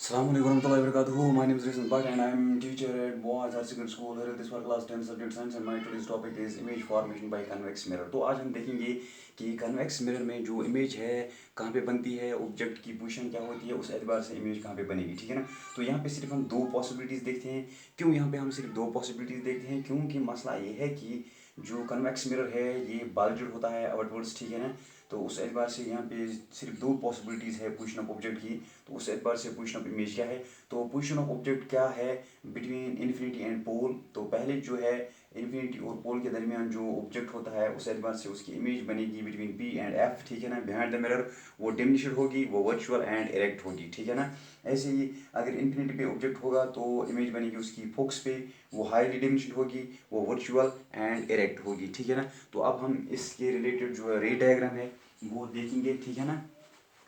Assalamualaikum warahmatullahi wabarakatuh. My name is Jason Bhatt and I am teacher at Boaz Higher Secondary School. Here this for class 10 subject science and my today's topic is image formation by convex mirror. तो आज हम देखेंगे कि convex mirror में जो image है कहाँ पे बनती है, ऑब्जेक्ट की पोजीशन क्या होती है, उस एतबार से इमेज कहाँ पे बनेगी, ठीक है ना। तो यहाँ पे सिर्फ हम दो पॉसिबिलिटीज़ देखते हैं। क्यों यहाँ पे हम सिर्फ दो पॉसिबिलिटीज़ देखते हैं? क्योंकि मसला ये है कि जो कन्वेक्स मिरर है ये बाल्जर होता है आउटवर्ड्स, ठीक है ना। तो उस एतबार से यहाँ पे सिर्फ दो पॉसिबिलिटीज़ है पोजीशन ऑफ ऑब्जेक्ट की। तो उस एतबार से पोजीशन ऑफ इमेज क्या है? तो पोजीशन ऑफ ऑब्जेक्ट क्या है बिटवीन इन्फिनिटी एंड पोल। तो पहले जो है इन्फिनिटी और पोल के दरमियान जो ऑब्जेक्ट होता है उस एतबार से उसकी इमेज बनेगी बिटवीन पी एंड एफ, ठीक है ना। बिहाइंड द मिरर वो डिमिनिश्ड होगी, वो वर्चुअल एंड इरेक्ट होगी, ठीक है ना। ऐसे ही अगर इन्फिनिटी पे ऑब्जेक्ट होगा तो इमेज बनेगी उसकी फोकस पे, वो हाईली डिमिनिश्ड होगी, वो वर्चुअल एंड इरेक्ट होगी, ठीक है ना। तो अब हम इसके रिलेटेड जो रे डायग्राम है वो देखेंगे, ठीक है ना।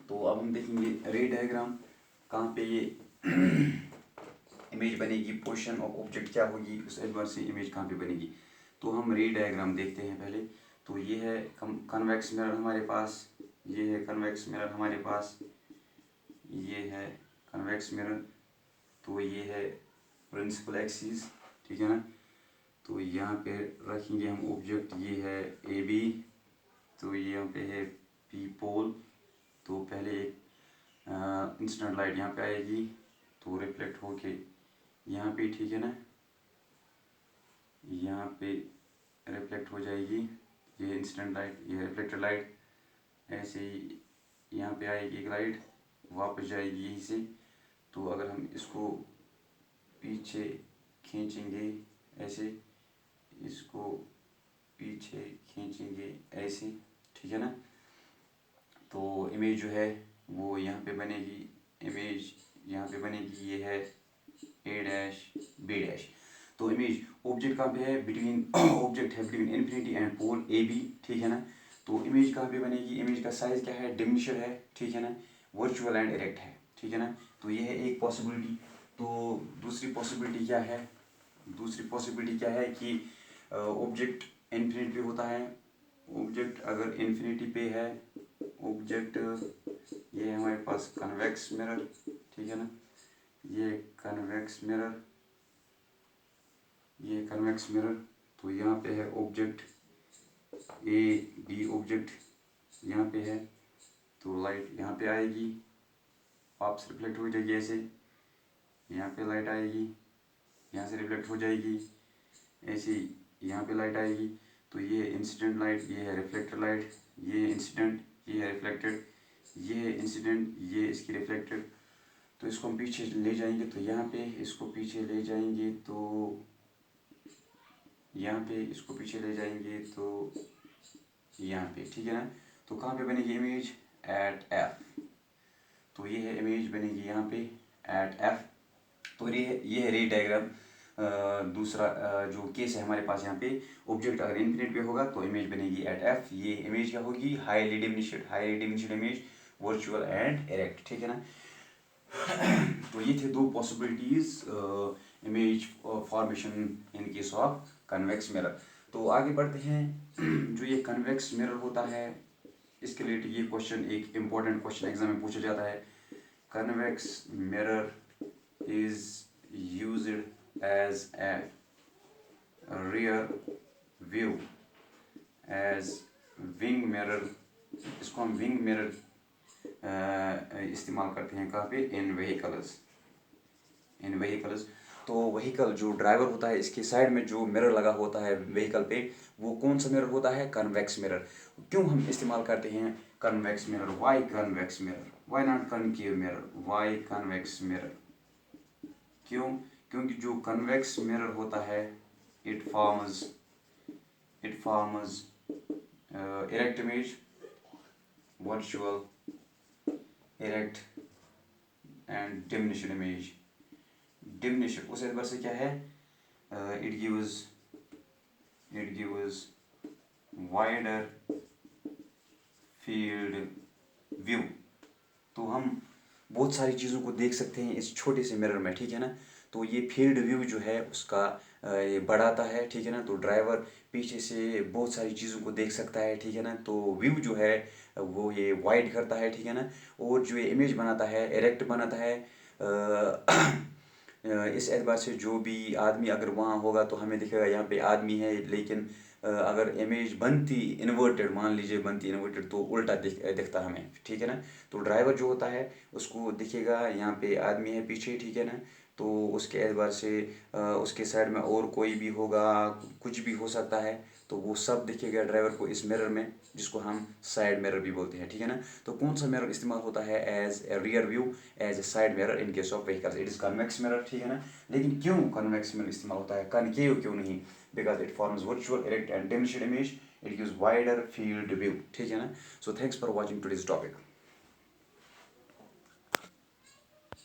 तो अब हम देखेंगे रे डायग्राम कहाँ पे ये इमेज बनेगी, पोजीशन ऑफ ऑब्जेक्ट क्या होगी, उस एतबार से इमेज कहाँ पे बनेगी। तो हम रे डायग्राम देखते हैं पहले। तो ये है कन्वेक्स मिरर हमारे पास, ये है कन्वेक्स मिरर हमारे पास, ये है कन्वेक्स मिरर। तो ये है प्रिंसिपल एक्सिस, ठीक है ना। तो यहाँ पे रखेंगे हम ऑब्जेक्ट, ये है ए बी, तो ये यहाँ पे है पी पोल। तो पहले एक इंसिडेंट लाइट यहाँ पे आएगी तो रिफ्लेक्ट होके यहाँ पे, ठीक है ना, यहाँ पे रिफ्लेक्ट हो जाएगी ये इंसिडेंट लाइट, ये रिफ्लेक्टेड लाइट। ऐसे ही यहाँ पे आएगी एक लाइट, वापस जाएगी यहीं से। तो अगर हम इसको पीछे खींचेंगे ऐसे, इसको पीछे खींचेंगे ऐसे, ठीक है ना। तो इमेज जो है वो यहाँ पे बनेगी, इमेज यहाँ पे बनेगी, ये है ए डैश बी डैश। तो इमेज ऑब्जेक्ट कहाँ पे है, बिटवीन ऑब्जेक्ट है between infinity and pole A B, ठीक है ना। तो इमेज कहाँ पे बनेगी, इमेज का साइज क्या है, डिमिनिश्ड है, ठीक है ना, वर्चुअल एंड इरेक्ट है, ठीक है ना। तो ये है एक पॉसिबिलिटी। तो दूसरी पॉसिबिलिटी क्या है, दूसरी पॉसिबिलिटी क्या है कि ऑब्जेक्ट इन्फिनिटी पे होता है, ऑब्जेक्ट अगर इन्फिनिटी पे है, ऑब्जेक्ट ये है हमारे पास कन्वेक्स मिरर, ठीक है ना, ये कन्वेक्स मिरर, ये कन्वेक्स मिरर। तो यहाँ पे है ऑब्जेक्ट ए बी, ऑब्जेक्ट यहाँ पे है। तो लाइट यहाँ पे आएगी, वापस रिफ्लेक्ट हो जाएगी ऐसे, यहाँ पे लाइट आएगी, यहाँ से रिफ्लेक्ट हो जाएगी ऐसे, यहाँ पे लाइट आएगी। तो ये इंसिडेंट लाइट, ये है रिफ्लेक्टेड लाइट, ये इंसिडेंट, ये है रिफ्लेक्टेड, ये है इंसिडेंट, ये इसकी रिफ्लेक्टेड। तो इसको हम पीछे ले जाएंगे, तो यहाँ पे इसको पीछे ले जाएंगे, तो यहाँ पे इसको पीछे ले जाएंगे, तो यहाँ पे, ठीक है ना। तो कहाँ पे बनेगी इमेज, एट एफ। तो ये है इमेज बनेगी यहाँ पे एट एफ। तो ये है रे डायग्राम। दूसरा जो केस है हमारे पास यहाँ पे, ऑब्जेक्ट अगर इन्फिनिट पे होगा तो इमेज बनेगी एट एफ। ये इमेज क्या होगी, highly diminished image, virtual and erect, ठीक है ना। तो ये थे दो possibilities image formation in case of convex mirror. तो आगे बढ़ते हैं। जो ये कन्वेक्स मिरर होता है इसके रिलेटेड ये क्वेश्चन, एक इम्पोर्टेंट क्वेश्चन एग्जाम में पूछा जाता है। Convex mirror is used as a rear view as wing mirror. इसको हम विंग मिरर इस्तेमाल करते हैं कहाँ पे, इन व्हीकल्स, इन व्हीकल्स। तो व्हीकल जो ड्राइवर होता है इसके साइड में जो मिरर लगा होता है व्हीकल पे, वो कौन सा मिरर होता है, कन्वेक्स मिरर। क्यों हम इस्तेमाल करते हैं convex mirror, why convex mirror, why not concave mirror, why convex mirror. क्यों, क्योंकि जो कन्वेक्स मिरर होता है it forms erect image, virtual, erect and diminished image. Diminished उस एतबार से क्या है, it gives wider field view. तो हम बहुत सारी चीज़ों को देख सकते हैं इस छोटे से मिरर में, ठीक है ना। तो ये फील्ड व्यू जो है उसका ये बढ़ाता है, ठीक है ना। तो ड्राइवर पीछे से बहुत सारी चीज़ों को देख सकता है, ठीक है ना। तो व्यू जो है वो ये वाइड करता है, ठीक है ना। और जो ये इमेज बनाता है, इरेक्ट बनाता है, इस एतबार से जो भी आदमी अगर वहाँ होगा तो हमें दिखेगा यहाँ पे आदमी है, लेकिन अगर इमेज बनती इन्वर्टेड, मान लीजिए बनती इन्वर्टेड, तो उल्टा दिखता हमें, ठीक है ना। तो ड्राइवर जो होता है उसको दिखेगा यहाँ पे आदमी है पीछे, ठीक है ना। तो उसके एतबार से उसके साइड में और कोई भी होगा, कुछ भी हो सकता है, तो वो सब दिखेगा ड्राइवर को इस मिरर में, जिसको हम साइड मिरर भी बोलते हैं, ठीक है ना। तो कौन सा मिरर इस्तेमाल होता है as a rear view, as a side mirror in case of vehicles, it is convex mirror, ठीक है ना। लेकिन क्यों कन्वेक्स मिरर इस्तेमाल होता है, कनकेव क्यों नहीं? Because it forms virtual erect and diminished image, it gives wider field view, ठीक है ना। So thanks for watching today's topic.